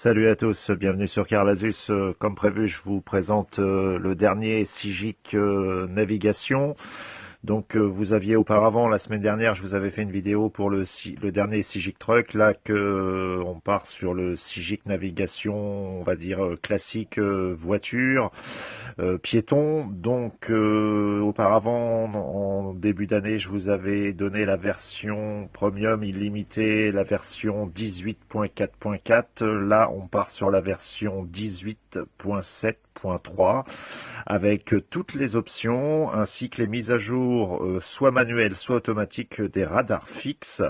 Salut à tous, bienvenue sur Carlasus. Comme prévu, je vous présente le dernier Sigic Navigation. Donc vous aviez auparavant, la semaine dernière, je vous avais fait une vidéo pour le dernier Sigic Truck. Là, on part sur le Sigic Navigation, on va dire classique voiture. Piéton. Donc auparavant, en début d'année, je vous avais donné la version premium illimitée, la version 18.4.4. Là, on part sur la version 18.7.3 avec toutes les options ainsi que les mises à jour, soit manuelles, soit automatiques des radars fixes.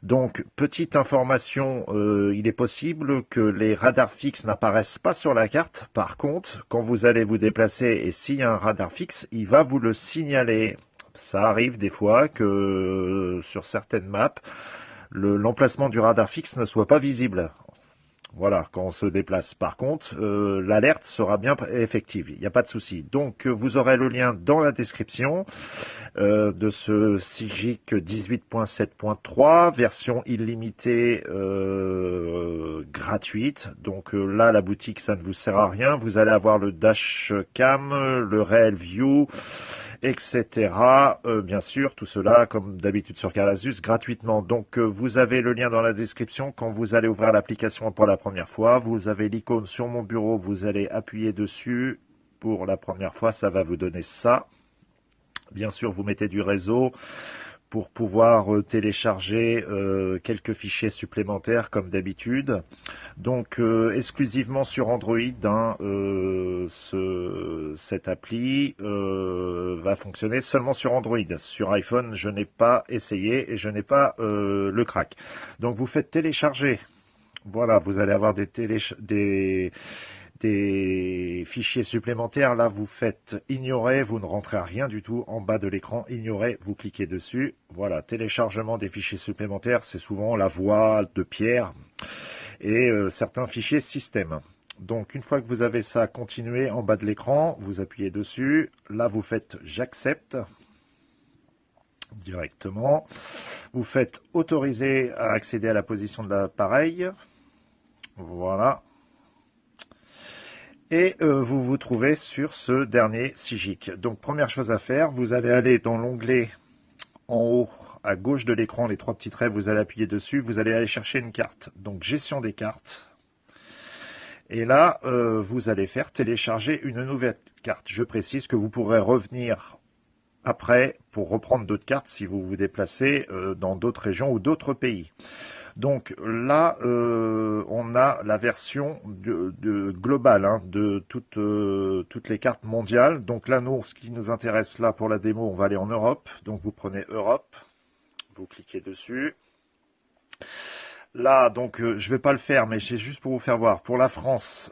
Donc, petite information, il est possible que les radars fixes n'apparaissent pas sur la carte. Par contre, quand vous allez vous déplacer et s'il y a un radar fixe, il va vous le signaler. Ça arrive des fois que sur certaines maps, l'emplacement du radar fixe ne soit pas visible. Voilà, quand on se déplace. Par contre, l'alerte sera bien effective, il n'y a pas de souci. Donc, vous aurez le lien dans la description de ce Sigic 18.7.3, version illimitée gratuite. Donc là, la boutique, ça ne vous sert à rien. Vous allez avoir le dash cam, le Real View, etc. Bien sûr, tout cela, comme d'habitude sur Carlasus, gratuitement. Donc, vous avez le lien dans la description. Quand vous allez ouvrir l'application pour la première fois, vous avez l'icône sur mon bureau, vous allez appuyer dessus. Pour la première fois, ça va vous donner ça. Bien sûr, vous mettez du réseau pour pouvoir télécharger quelques fichiers supplémentaires comme d'habitude. Donc exclusivement sur Android, cette appli va fonctionner seulement sur Android. Sur iPhone, je n'ai pas essayé et je n'ai pas le crack. Donc vous faites télécharger. Voilà, vous allez avoir des fichiers supplémentaires. Là, vous faites ignorer, vous ne rentrez rien du tout en bas de l'écran. Ignorer, vous cliquez dessus. Voilà, téléchargement des fichiers supplémentaires, c'est souvent la voix de Pierre et certains fichiers système. Donc, une fois que vous avez ça, continuez en bas de l'écran, vous appuyez dessus. Là, vous faites j'accepte directement. Vous faites autoriser à accéder à la position de l'appareil. Voilà. Et vous vous trouvez sur ce dernier Sigic. Donc première chose à faire, vous allez aller dans l'onglet en haut à gauche de l'écran, les trois petits traits, vous allez appuyer dessus, vous allez aller chercher une carte. Donc gestion des cartes. Et là, vous allez faire télécharger une nouvelle carte. Je précise que vous pourrez revenir après pour reprendre d'autres cartes si vous vous déplacez dans d'autres régions ou d'autres pays. Donc là, on a la version globale de toutes les cartes mondiales. Donc là, nous, ce qui nous intéresse là pour la démo, on va aller en Europe. Donc vous prenez Europe, vous cliquez dessus. Là, donc je ne vais pas le faire, mais c'est juste pour vous faire voir. Pour la France,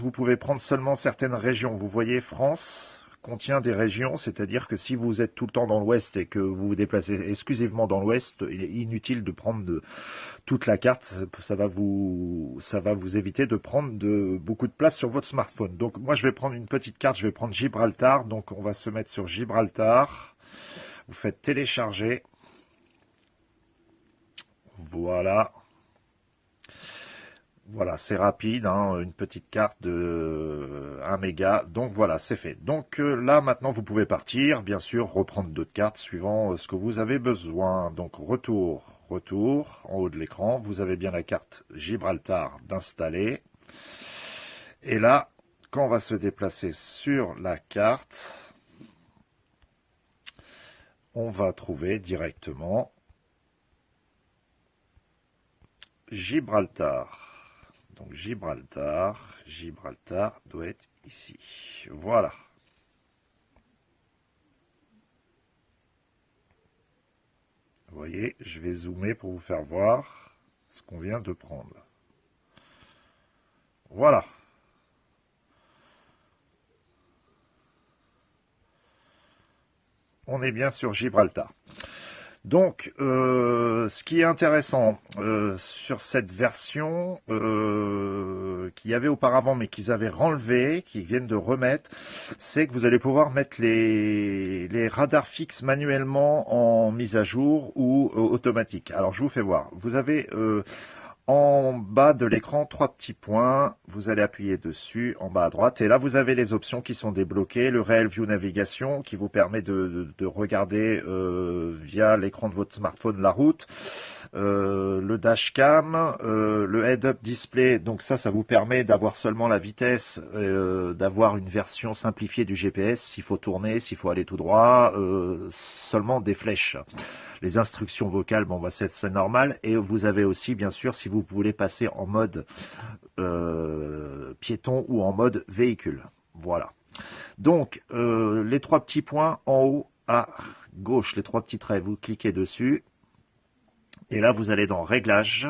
vous pouvez prendre seulement certaines régions. Vous voyez, France contient des régions, c'est-à-dire que si vous êtes tout le temps dans l'ouest et que vous vous déplacez exclusivement dans l'ouest, il est inutile de prendre toute la carte, ça va vous éviter de prendre beaucoup de place sur votre smartphone. Donc moi je vais prendre une petite carte, je vais prendre Gibraltar, donc on va se mettre sur Gibraltar, vous faites télécharger, voilà. Voilà, c'est rapide, une petite carte de 1 méga. Donc voilà, c'est fait. Donc là, maintenant, vous pouvez partir. Bien sûr, reprendre d'autres cartes suivant ce que vous avez besoin. Donc retour, en haut de l'écran. Vous avez bien la carte Gibraltar d'installer. Et là, quand on va se déplacer sur la carte, on va trouver directement Gibraltar. Donc Gibraltar doit être ici. Voilà. Vous voyez, je vais zoomer pour vous faire voir ce qu'on vient de prendre. Voilà. On est bien sur Gibraltar. Donc, ce qui est intéressant sur cette version qu'il y avait auparavant, mais qu'ils avaient renlevé, qu'ils viennent de remettre, c'est que vous allez pouvoir mettre les radars fixes manuellement en mise à jour ou automatique. Alors, je vous fais voir. Vous avez En bas de l'écran, trois petits points, vous allez appuyer dessus en bas à droite et là vous avez les options qui sont débloquées, le Real View Navigation qui vous permet de regarder via l'écran de votre smartphone la route, le dashcam, le head-up display, donc ça vous permet d'avoir seulement la vitesse, d'avoir une version simplifiée du GPS, s'il faut tourner, s'il faut aller tout droit, seulement des flèches. Les instructions vocales, bon, bah, c'est normal. Et vous avez aussi, bien sûr, si vous voulez passer en mode piéton ou en mode véhicule. Voilà. Donc, les trois petits points en haut à gauche, les trois petits traits, vous cliquez dessus. Et là, vous allez dans Réglages.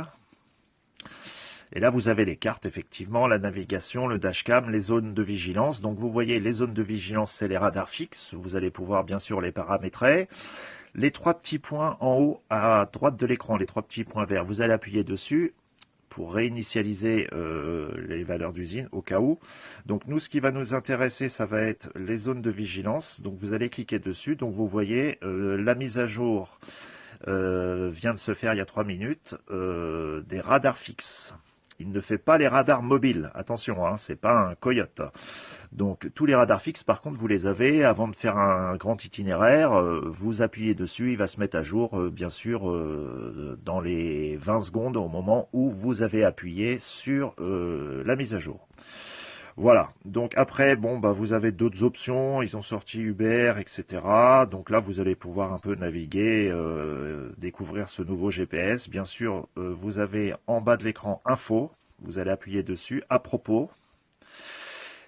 Et là, vous avez les cartes, effectivement, la navigation, le dashcam, les zones de vigilance. Donc, vous voyez, les zones de vigilance, c'est les radars fixes. Vous allez pouvoir, bien sûr, les paramétrer. Les trois petits points en haut à droite de l'écran, les trois petits points verts, vous allez appuyer dessus pour réinitialiser les valeurs d'usine au cas où. Donc nous, ce qui va nous intéresser, ça va être les zones de vigilance. Donc vous allez cliquer dessus. Donc vous voyez, la mise à jour vient de se faire il y a 3 minutes des radars fixes. Il ne fait pas les radars mobiles. Attention, hein, c'est pas un Coyote. Donc tous les radars fixes, par contre, vous les avez avant de faire un grand itinéraire. Vous appuyez dessus, il va se mettre à jour, bien sûr, dans les 20 secondes au moment où vous avez appuyé sur la mise à jour. Voilà, donc après, bon, bah, vous avez d'autres options, ils ont sorti Uber, etc. Donc là, vous allez pouvoir un peu naviguer, découvrir ce nouveau GPS. Bien sûr, vous avez en bas de l'écran Info, vous allez appuyer dessus, à propos.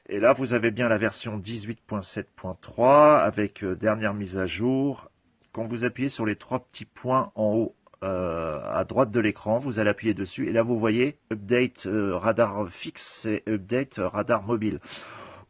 Et là, vous avez bien la version 18.7.3 avec dernière mise à jour. Quand vous appuyez sur les trois petits points en haut, à droite de l'écran, vous allez appuyer dessus et là vous voyez Update radar fixe et Update radar mobile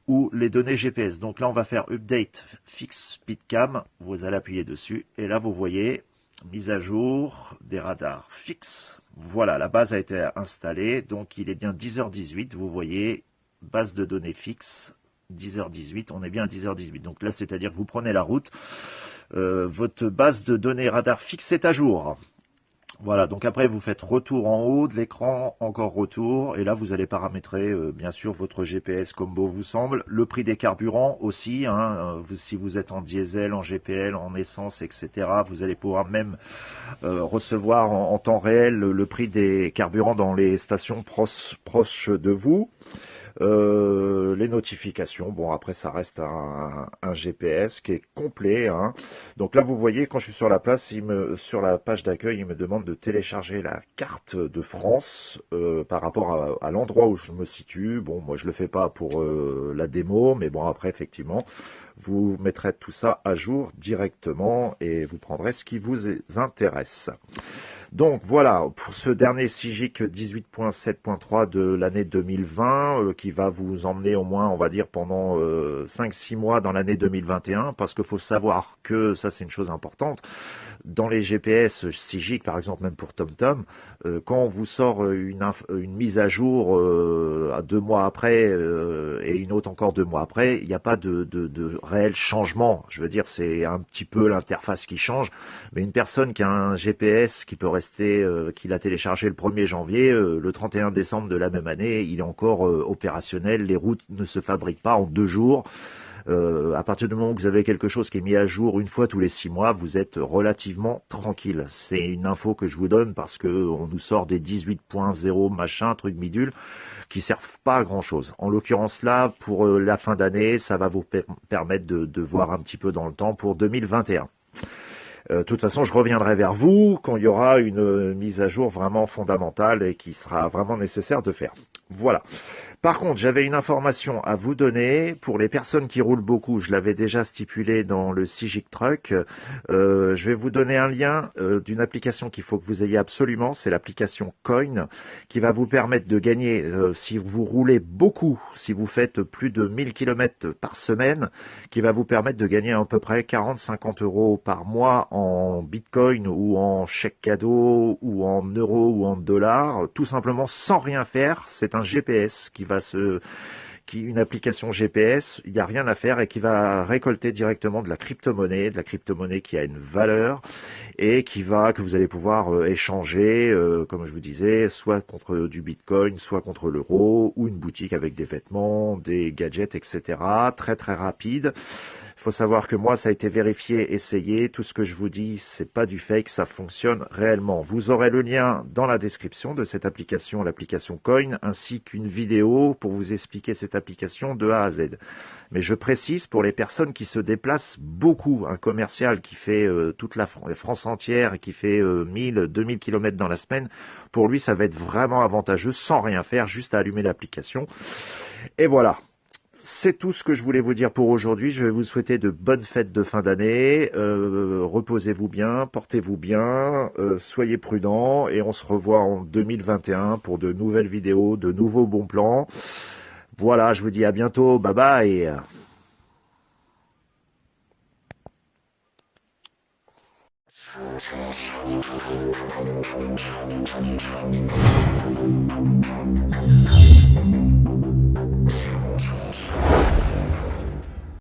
ou les données GPS. Donc là on va faire Update fixe Speedcam, vous allez appuyer dessus et là vous voyez mise à jour des radars fixes. Voilà, la base a été installée, donc il est bien 10h18, vous voyez base de données fixe 10h18, on est bien à 10h18. Donc là c'est-à-dire que vous prenez la route, votre base de données radar fixe est à jour. Voilà, donc après vous faites retour en haut de l'écran, encore retour, et là vous allez paramétrer bien sûr votre GPS comme beau vous semble, le prix des carburants aussi, hein, si vous êtes en diesel, en GPL, en essence, etc., vous allez pouvoir même recevoir en temps réel le prix des carburants dans les stations proches de vous. Les notifications, bon après ça reste un GPS qui est complet, hein. Donc là vous voyez quand je suis sur la place, sur la page d'accueil, il me demande de télécharger la carte de France par rapport à l'endroit où je me situe. Bon moi je le fais pas pour la démo, mais bon après effectivement vous mettrez tout ça à jour directement et vous prendrez ce qui vous intéresse. Donc voilà, pour ce dernier SIGIC 18.7.3 de l'année 2020, qui va vous emmener au moins, on va dire, pendant 5-6 mois dans l'année 2021, parce qu'il faut savoir que, ça c'est une chose importante, dans les GPS SIGIC, par exemple, même pour TomTom, quand on vous sort une mise à jour 2 mois après et une autre encore 2 mois après, il n'y a pas de réel changement. Je veux dire, c'est un petit peu l'interface qui change, mais une personne qui a un GPS qui peut rester, qu'il a téléchargé le 1er janvier, le 31 décembre de la même année, il est encore opérationnel. Les routes ne se fabriquent pas en 2 jours. À partir du moment où vous avez quelque chose qui est mis à jour une fois tous les 6 mois, vous êtes relativement tranquille. C'est une info que je vous donne parce que on nous sort des 18.0 machin, truc bidule, qui servent pas à grand chose. En l'occurrence là, pour la fin d'année, ça va vous permettre de voir un petit peu dans le temps pour 2021. De toute façon, je reviendrai vers vous quand il y aura une mise à jour vraiment fondamentale et qui sera vraiment nécessaire de faire. Voilà. Par contre, j'avais une information à vous donner. Pour les personnes qui roulent beaucoup, je l'avais déjà stipulé dans le Sigic Truck. Je vais vous donner un lien d'une application qu'il faut que vous ayez absolument. C'est l'application Coin qui va vous permettre de gagner, si vous roulez beaucoup, si vous faites plus de 1000 km par semaine, qui va vous permettre de gagner à peu près 40-50 euros par mois en Bitcoin ou en chèque cadeau ou en euros ou en dollars, tout simplement sans rien faire. C'est un GPS une application GPS, il n'y a rien à faire et qui va récolter directement de la crypto-monnaie qui a une valeur et que vous allez pouvoir échanger, comme je vous disais, soit contre du Bitcoin, soit contre l'euro, ou une boutique avec des vêtements, des gadgets, etc. Très très rapide. Il faut savoir que moi, ça a été vérifié, essayé. Tout ce que je vous dis, c'est pas du fake, ça fonctionne réellement. Vous aurez le lien dans la description de cette application, l'application Coin, ainsi qu'une vidéo pour vous expliquer cette application de A à Z. Mais je précise, pour les personnes qui se déplacent beaucoup, un commercial qui fait toute la France entière et qui fait 1000, 2000 km dans la semaine, pour lui, ça va être vraiment avantageux sans rien faire, juste à allumer l'application. Et voilà. C'est tout ce que je voulais vous dire pour aujourd'hui. Je vais vous souhaiter de bonnes fêtes de fin d'année. Reposez-vous bien, portez-vous bien, soyez prudents et on se revoit en 2021 pour de nouvelles vidéos, de nouveaux bons plans. Voilà, je vous dis à bientôt. Bye bye.